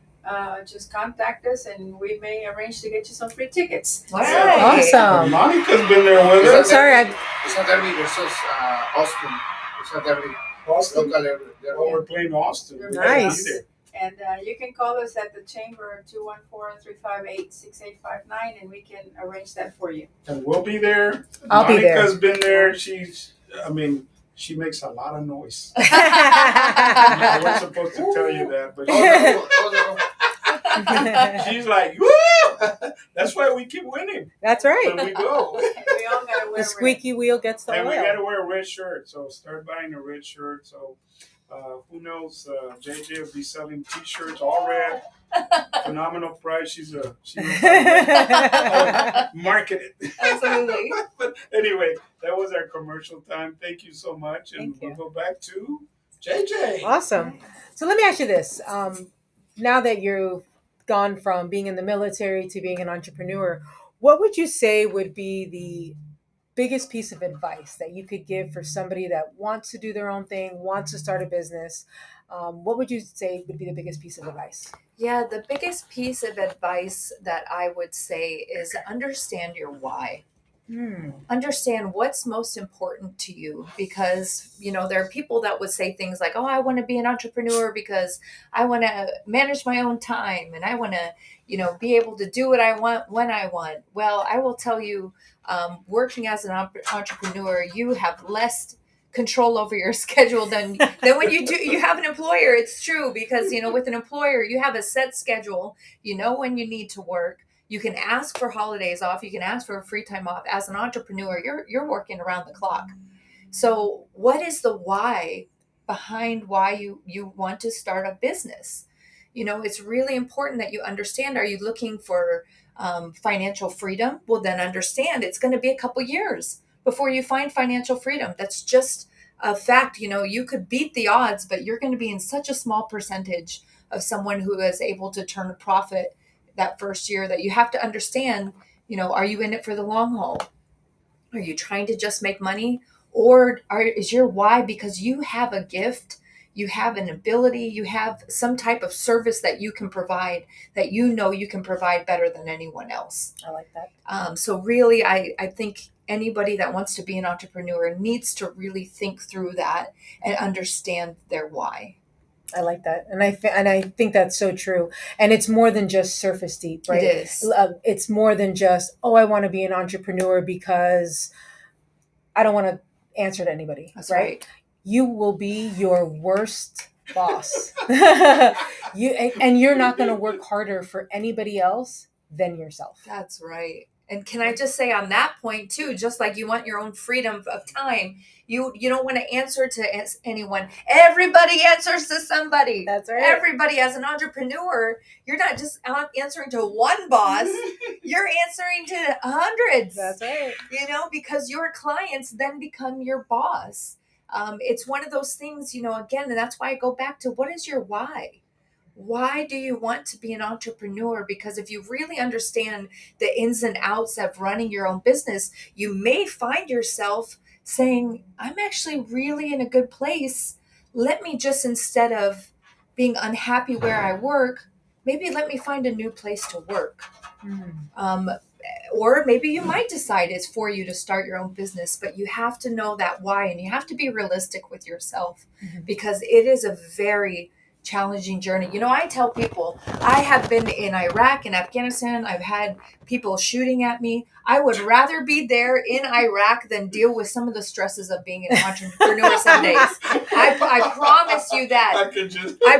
D: just contact us and we may arrange to get you some free tickets.
C: Right.
B: Awesome.
A: Monica's been there with us.
B: I'm sorry.
E: It's a derby versus Austin. It's a derby.
A: Austin.
E: Local derby.
A: Oh, we're playing Austin.
B: Nice.
D: And you can call us at the chamber 214-358-6859 and we can arrange that for you.
A: And we'll be there.
B: I'll be there.
A: Monica's been there. She makes a lot of noise. I wasn't supposed to tell you that, but she's like, woo! That's why we keep winning
B: That's right.
A: when we go.
D: We all gotta wear
B: The squeaky wheel gets the
A: And we
B: oil.
A: got to wear a red shirt. So start buying a red shirt. So who knows? JJ will be selling T-shirts all red. Phenomenal price. She's knows how to market it.
C: Absolutely.
A: But anyway, that was our commercial time. Thank you so much, and
B: Thank you.
A: we'll go back to JJ.
B: Awesome. So let me ask you this. Now that you've gone from being in the military to being an entrepreneur, what would you say would be the biggest piece of advice that you could give for somebody that wants to do their own thing, wants to start a business? What would you say would be the biggest piece of advice?
C: Yeah, the biggest piece of advice that I would say is understand your why. Understand what's most important to you, because there are people that would say things like, oh, I want to be an entrepreneur because I want to manage my own time and I want to be able to do what I want when I want. Well, I will tell you, working as an entrepreneur, you have less control over your schedule than when you have an employer. It's true, because with an employer you have a set schedule, when you need to work. You can ask for holidays off. You can ask for free time off. As an entrepreneur, you're working around the clock. So what is the why behind why you want to start a business? It's really important that you understand, are you looking for financial freedom? Well, then understand it's going to be a couple years before you find financial freedom. That's just a fact. You could beat the odds, but you're going to be in such a small percentage of someone who is able to turn a profit that first year, that you have to understand, are you in it for the long haul? Are you trying to just make money? Or is your why because you have a gift, you have an ability, you have some type of service that you can provide, that you can provide better than anyone else?
B: I like that.
C: So really, I think anybody that wants to be an entrepreneur needs to really think through that and understand their why.
B: I like that, and I think that's so true. And it's more than just surface deep, right?
C: It is.
B: It's more than just, oh, I want to be an entrepreneur because I don't want to answer to anybody.
C: That's right.
B: You will be your worst boss. You're not going to work harder for anybody else than yourself.
C: That's right. And can I just say on that point too, just like you want your own freedom of time, you don't want to answer to anyone. Everybody answers to somebody.
B: That's right.
C: Everybody, as an entrepreneur, you're not just answering to one boss, you're answering to hundreds.
B: That's right.
C: Because your clients then become your boss. It's one of those things, again, and that's why I go back to, what is your why? Why do you want to be an entrepreneur? Because if you really understand the ins and outs of running your own business, you may find yourself saying, I'm actually really in a good place. Let me just, instead of being unhappy where I work, maybe let me find a new place to work. Or maybe you might decide it's for you to start your own business, but you have to know that why, and you have to be realistic with yourself, because it is a very challenging journey. I tell people, I have been in Iraq and Afghanistan. I've had people shooting at me. I would rather be there in Iraq than deal with some of the stresses of being an entrepreneur some days. I promise you that. I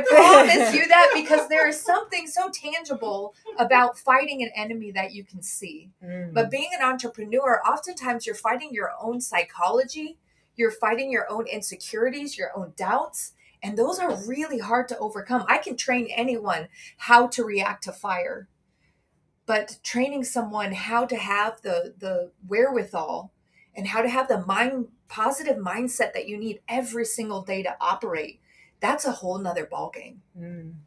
C: promise you that, because there is something so tangible about fighting an enemy that you can see. But being an entrepreneur, oftentimes you're fighting your own psychology. You're fighting your own insecurities, your own doubts. And those are really hard to overcome. I can train anyone how to react to fire, but training someone how to have the wherewithal and how to have the positive mindset that you need every single day to operate, that's a whole nother ballgame.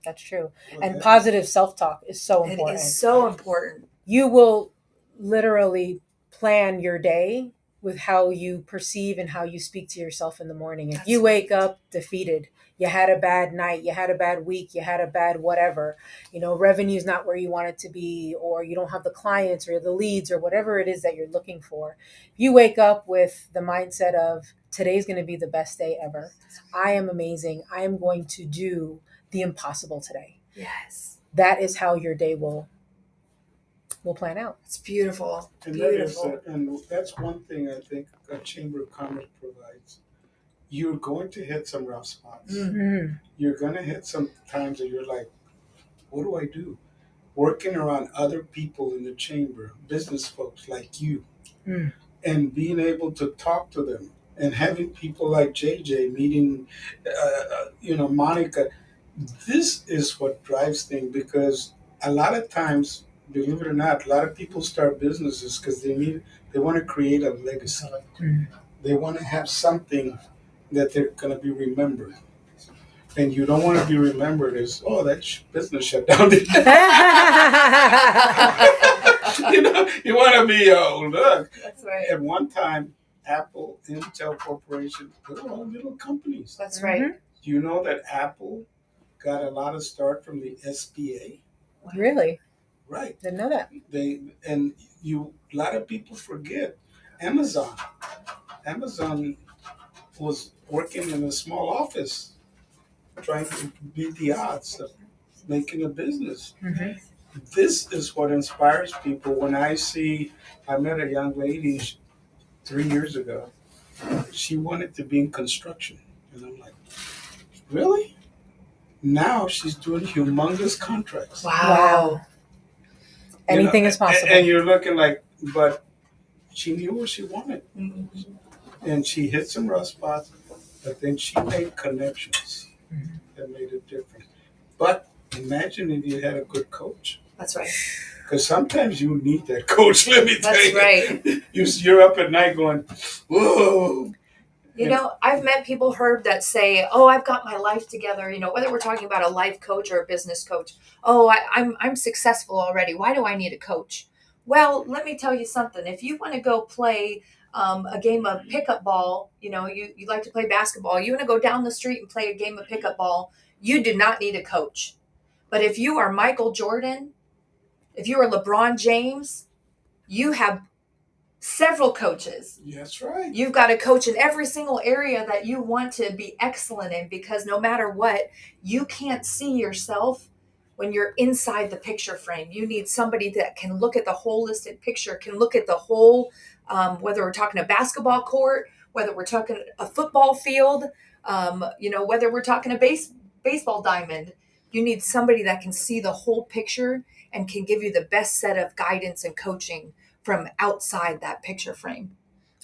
B: That's true. Okay. And positive self-talk is so important.
C: It is so important.
B: You will literally plan your day with how you perceive and how you speak to yourself in the morning. If you wake up defeated, you had a bad night, you had a bad week, you had a bad whatever, revenue's not where you want it to be, or you don't have the clients or the leads or whatever it is that you're looking for. If you wake up with the mindset of, today's going to be the best day ever. I am amazing. I am going to do the impossible today.
C: Yes.
B: That is how your day will plan out.
C: It's beautiful.
A: And beautiful. And that's one thing I think a Chamber of Commerce provides. you're going to hit some rough spots.
B: Mm.
A: You're going to hit some times that you're like, what do I do? Working around other people in the chamber, business folks like you,
B: Mm.
A: and being able to talk to them, and having people like JJ meeting, Monica. This is what drives things, because a lot of times, believe it or not, a lot of people start businesses because they want to create a legacy.
B: Mm.
A: They want to have something that they're going to be remembered. And you don't want to be remembered as, oh, that business shut down. You want to be, oh, look.
C: That's right.
A: At one time, Apple, Intel Corporation, they were all little companies.
C: That's right.
B: Mhm.
A: Do you know that Apple got a lot of start from the SBA?
B: Really?
A: Right.
B: Didn't know that.
A: A lot of people forget Amazon. Amazon was working in a small office trying to beat the odds of making a business.
B: Mhm.
A: This is what inspires people. When I met a young lady 3 years ago. She wanted to be in construction. And I'm like, really? Now she's doing humongous contracts.
B: Wow. Anything is possible.
A: And you're looking like, but she knew what she wanted.
C: Mhm.
A: And she hit some rough spots, but then she made connections
B: Mhm.
A: that made a difference. But imagine if you had a good coach.
C: That's right.
A: Because sometimes you need that coach, let me tell
C: That's
A: you.
C: right.
A: You're up at night going, whoa.
C: You know, I've met people, Herb, that say, "Oh, I've got my life together." You know, whether we're talking about a life coach or a business coach. "Oh, I'm successful already. Why do I need a coach?" Well, let me tell you something. If you want to go play a game of pickup ball, you like to play basketball. You want to go down the street and play a game of pickup ball. You do not need a coach. But if you are Michael Jordan, if you are LeBron James, you have several coaches.
A: That's right.
C: You've got a coach in every single area that you want to be excellent in, because no matter what, you can't see yourself when you're inside the picture frame. You need somebody that can look at the holistic picture, can look at the whole, whether we're talking a basketball court, whether we're talking a football field, whether we're talking a baseball diamond. You need somebody that can see the whole picture and can give you the best set of guidance and coaching from outside that picture frame.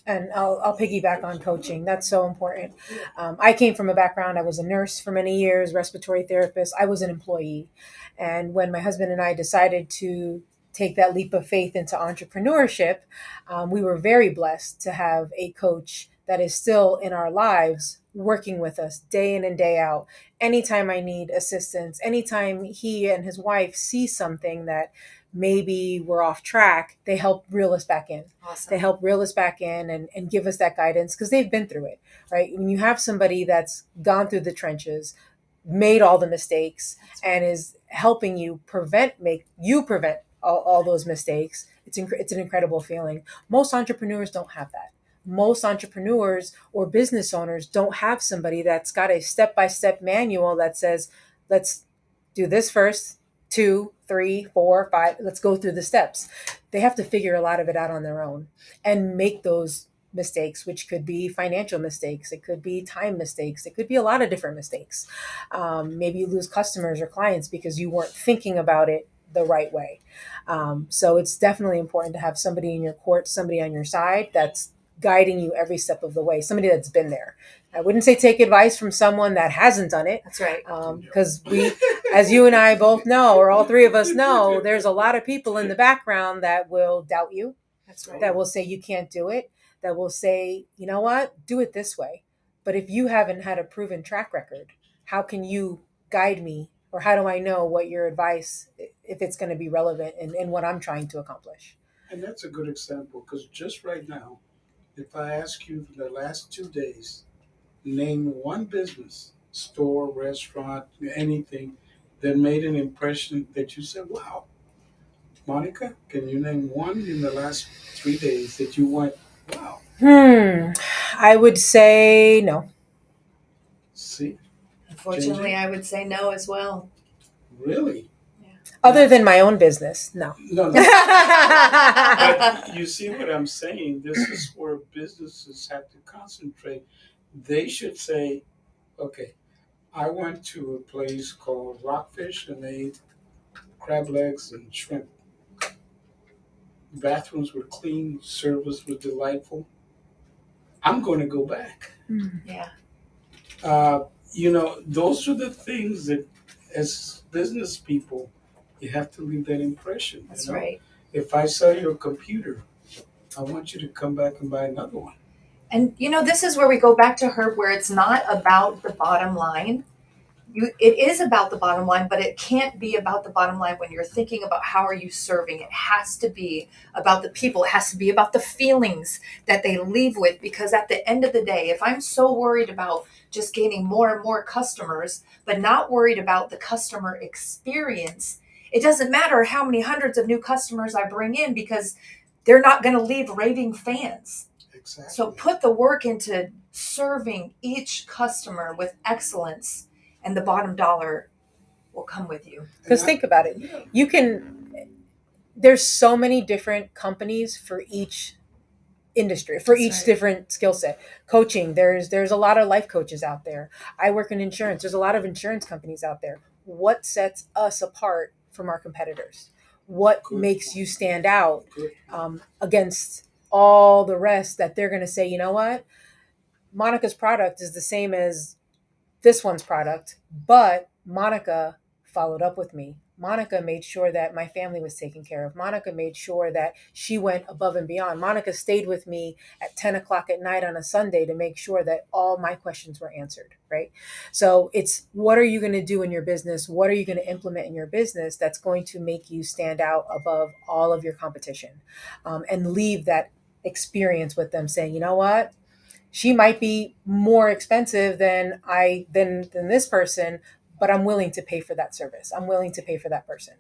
B: And I'll piggyback on coaching. That's so important. I came from a background, I was a nurse for many years, respiratory therapist. I was an employee. And when my husband and I decided to take that leap of faith into entrepreneurship, we were very blessed to have a coach that is still in our lives, working with us day in and day out. Anytime I need assistance, anytime he and his wife see something that maybe we're off track, they help reel us back in.
C: Awesome.
B: They help reel us back in and give us that guidance because they've been through it, right? When you have somebody that's gone through the trenches, made all the mistakes, and is helping you prevent all those mistakes, it's an incredible feeling. Most entrepreneurs don't have that. Most entrepreneurs or business owners don't have somebody that's got a step-by-step manual that says, let's do this first, 2, 3, 4, 5, let's go through the steps. They have to figure a lot of it out on their own and make those mistakes, which could be financial mistakes. It could be time mistakes. It could be a lot of different mistakes. Maybe you lose customers or clients because you weren't thinking about it the right way. So it's definitely important to have somebody in your court, somebody on your side that's guiding you every step of the way, somebody that's been there. I wouldn't say take advice from someone that hasn't done it.
C: That's right.
B: Because we, as you and I both know, or all three of us know, there's a lot of people in the background that will doubt you.
C: That's right.
B: That will say you can't do it. That will say, you know what, do it this way. But if you haven't had a proven track record, how can you guide me? Or how do I know what your advice, if it's going to be relevant in what I'm trying to accomplish?
A: And that's a good example, because just right now, if I ask you for the last 2 days, name one business, store, restaurant, anything that made an impression that you said, wow. Monica, can you name one in the last 3 days that you went, wow?
B: I would say no.
A: See?
C: Unfortunately, I would say no as well.
A: Really?
B: Other than my own business, no.
A: No. But you see what I'm saying? This is where businesses have to concentrate. they should say, okay, I went to a place called Rockfish and they ate crab legs and shrimp. Bathrooms were clean, service was delightful. I'm going to go back.
C: Yeah.
A: Uh, those are the things that, as business people, you have to leave that impression.
C: That's right.
A: If I sell you a computer, I want you to come back and buy another one.
C: And this is where we go back to Herb, where it's not about the bottom line. It is about the bottom line, but it can't be about the bottom line when you're thinking about how are you serving. It has to be about the people. It has to be about the feelings that they leave with, because at the end of the day, if I'm so worried about just gaining more and more customers, but not worried about the customer experience, it doesn't matter how many hundreds of new customers I bring in, because they're not going to leave raving fans.
A: Exactly.
C: So put the work into serving each customer with excellence, and the bottom dollar will come with you.
B: Because think about it. There's so many different companies for each industry, for
C: That's
B: each
C: right.
B: different skill set. Coaching, there's a lot of life coaches out there. I work in insurance. There's a lot of insurance companies out there. What sets us apart from our competitors? What
A: Good
B: makes
A: point.
B: you stand out
A: Good.
B: against all the rest, that they're going to say, you know what? Monica's product is the same as this one's product, but Monica followed up with me. Monica made sure that my family was taken care of. Monica made sure that she went above and beyond. Monica stayed with me at 10 o'clock at night on a Sunday to make sure that all my questions were answered, right? So it's, what are you going to do in your business? What are you going to implement in your business that's going to make you stand out above all of your competition? And leave that experience with them saying, you know what? She might be more expensive than this person, but I'm willing to pay for that service. I'm willing to pay for that person.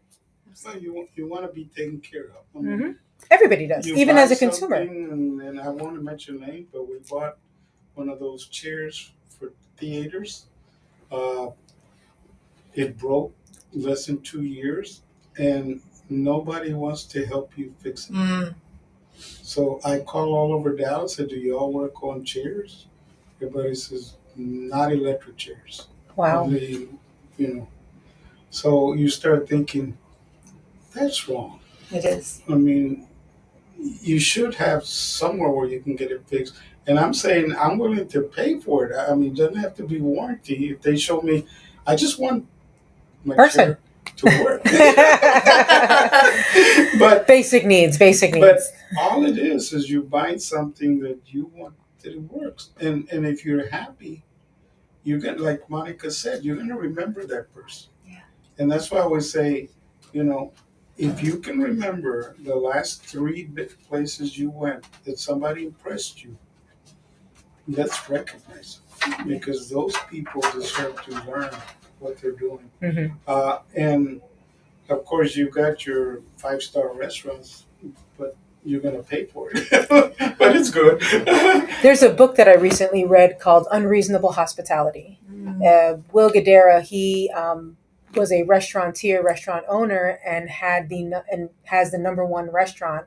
A: Well, you want to be taken care of. I
B: mean, everybody does, even as a consumer.
A: And I won't mention name, but we bought one of those chairs for theaters. It broke less than 2 years, and nobody wants to help you fix it. So I call all over Dallas. Said, "Do y'all work on chairs?" Everybody says, "Not electric chairs."
B: Wow.
A: Only, So you start thinking, that's wrong.
C: It is.
A: I mean, you should have somewhere where you can get it fixed. And I'm saying I'm willing to pay for it. I mean, it doesn't have to be warranty. If they show me, I just want my chair to work. But
B: basic needs.
A: But all it is you buying something that you want that it works. And if you're happy, you're gonna, like Monica said, you're gonna remember that person.
C: Yeah.
A: And that's why I always say, if you can remember the last 3 places you went that somebody impressed you, let's recognize them, because those people deserve to learn what they're doing. And of course, you've got your 5-star restaurants, but you're going to pay for it. But it's good.
B: There's a book that I recently read called Unreasonable Hospitality. Will Guidara, he was a restaurant owner, and has the #1 restaurant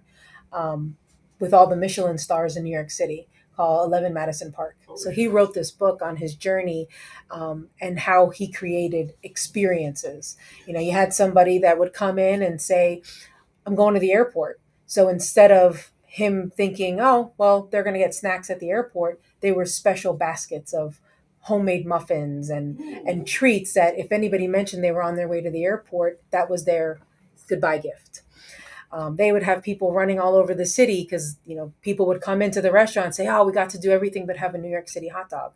B: with all the Michelin stars in New York City, called 11 Madison Park. So he wrote this book on his journey and how he created experiences. You had somebody that would come in and say, I'm going to the airport. So instead of him thinking, oh, well, they're going to get snacks at the airport, they were special baskets of homemade muffins and treats that if anybody mentioned they were on their way to the airport, that was their goodbye gift. They would have people running all over the city because, people would come into the restaurant and say, oh, we got to do everything but have a New York City hot dog.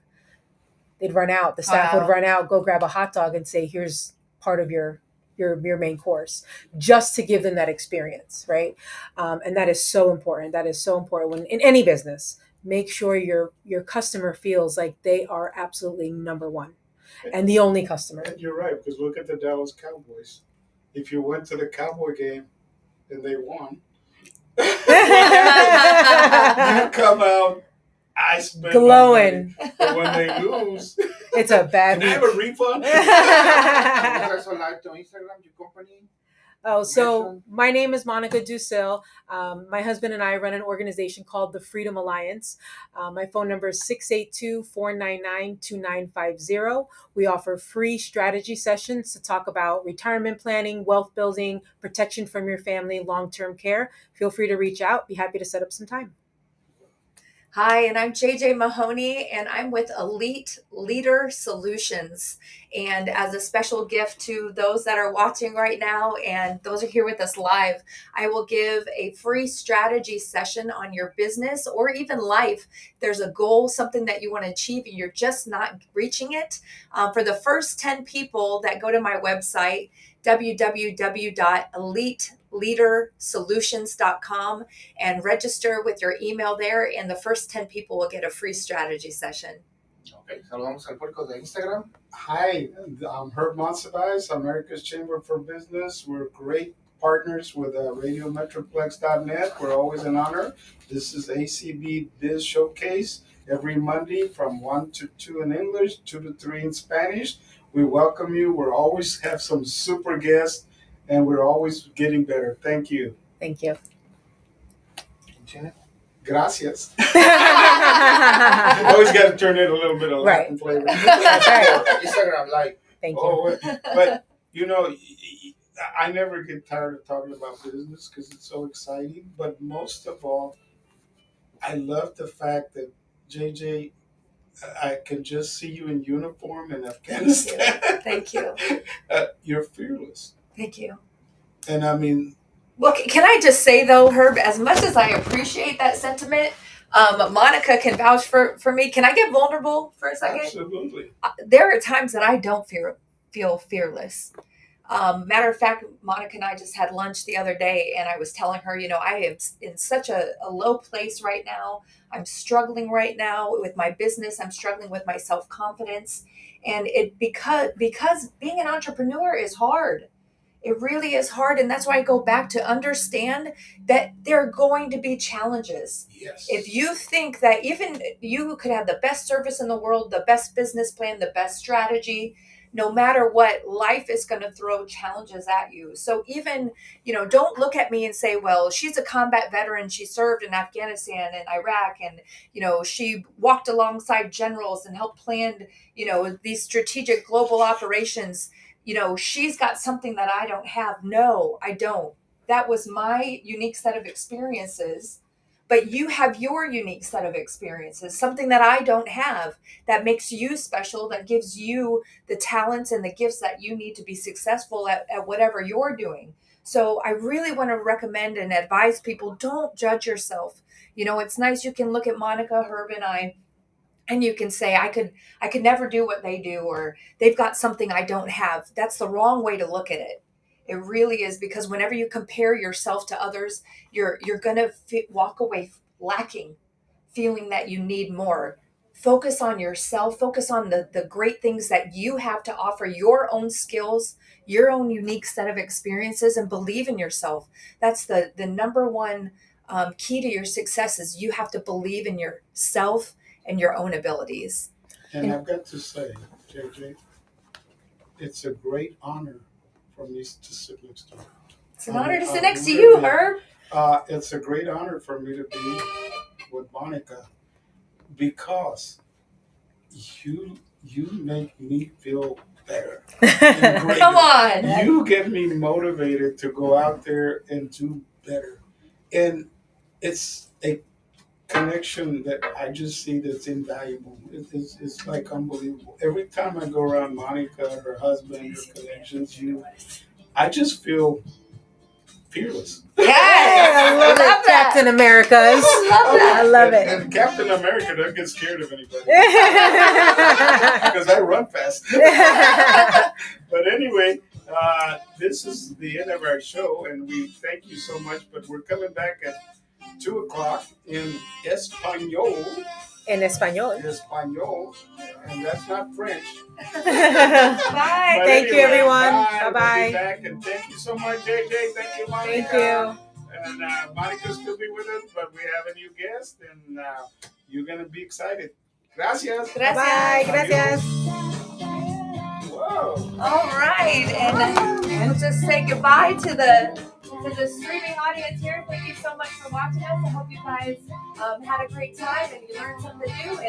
B: They'd run out. The staff would run out, go grab a hot dog and say, here's part of your main course, just to give them that experience, right? And that is so important. That is so important when in any business. Make sure your customer feels like they are absolutely #1 and the only customer.
A: And you're right, because look at the Dallas Cowboys. If you went to the Cowboy game and they won, you come out
B: glowing.
A: But when they lose,
B: it's a bad.
A: Can I have a refund?
E: You guys are live on Instagram, your company?
B: Oh, so my name is Monica Ducil. My husband and I run an organization called the Freedom Alliance. My phone number is 682-499-2950. We offer free strategy sessions to talk about retirement planning, wealth building, protection from your family, long-term care. Feel free to reach out. Be happy to set up some time.
C: Hi, and I'm JJ Mahoney, and I'm with Elite Leader Solutions. And as a special gift to those that are watching right now and those are here with us live, I will give a free strategy session on your business or even life. There's a goal, something that you want to achieve, and you're just not reaching it. For the first 10 people that go to my website, www.eliteleadersolutions.com, and register with your email there, and the first 10 people will get a free strategy session.
E: Ok, saludamos al público de Instagram.
A: Hi, I'm Herb Monsiváis, America's Chamber for Business. We're great partners with RadioMetroplex.net. We're always an honor. This is ACB Biz Showcase every Monday from 1 to 2 in English, 2 to 3 in Spanish. We welcome you. We always have some super guests, and we're always getting better. Thank you.
B: Thank you.
A: Gracias. Always got to turn it a little bit of Latin flavor.
B: That's right.
E: Instagram Live.
B: Thank you.
A: But you know, I never get tired of talking about business because it's so exciting. But most of all, I love the fact that JJ, I can just see you in uniform in Afghanistan.
C: Thank you.
A: You're fearless.
C: Thank you.
A: And I mean,
C: Well, can I just say though, Herb, as much as I appreciate that sentiment, Monica can vouch for me. Can I get vulnerable for a second?
A: absolutely.
C: There are times that I don't feel fearless. Matter of fact, Monica and I just had lunch the other day, and I was telling her, I am in such a low place right now. I'm struggling right now with my business. I'm struggling with my self-confidence. And because being an entrepreneur is hard. It really is hard. And that's why I go back to understand that there are going to be challenges.
A: Yes.
C: If you think that even you could have the best service in the world, the best business plan, the best strategy, no matter what, life is going to throw challenges at you. So even, don't look at me and say, well, she's a combat veteran. She served in Afghanistan and Iraq, and, she walked alongside generals and helped plan, these strategic global operations. She's got something that I don't have. No, I don't. That was my unique set of experiences. But you have your unique set of experiences, something that I don't have, that makes you special, that gives you the talents and the gifts that you need to be successful at whatever you're doing. So I really want to recommend and advise people, don't judge yourself. It's nice you can look at Monica, Herb, and I, and you can say, I could never do what they do, or they've got something I don't have. That's the wrong way to look at it. It really is, because whenever you compare yourself to others, you're going to walk away lacking, feeling that you need more. Focus on yourself. Focus on the great things that you have to offer, your own skills, your own unique set of experiences, and believe in yourself. That's the number one key to your success, is you have to believe in yourself and your own abilities.
A: And I've got to say, JJ, it's a great honor for me to sit next to you.
C: It's an honor to sit next to you, Herb.
A: It's a great honor for me to be with Monica, because you make me feel better.
C: Come on.
A: You get me motivated to go out there and do better. And it's a connection that I just see that's invaluable. It's like unbelievable. Every time I go around Monica, her husband, her connections, I just feel fearless.
C: Yes,
B: I love it,
C: that.
B: Captain America's. I love it.
A: And Captain America doesn't get scared of anybody because I run fast. But anyway, this is the end of our show, and we thank you so much. But we're coming back at 2 o'clock in Espanol.
B: En español.
A: And that's not French.
C: Bye.
A: But
B: Thank you, everyone.
A: Bye.
B: Bye-bye.
A: We'll be back, and thank you so much, JJ. Thank you, Monica.
B: Thank you.
A: And Monica's still be with us, but we have a new guest, and you're going to be excited. Gracias.
C: Gracias.
B: Bye. Gracias.
A: Whoa.
C: All right. right, and we'll just say goodbye to the streaming audience here. Thank you so much for watching us. I hope you guys had a great time and you learned something new.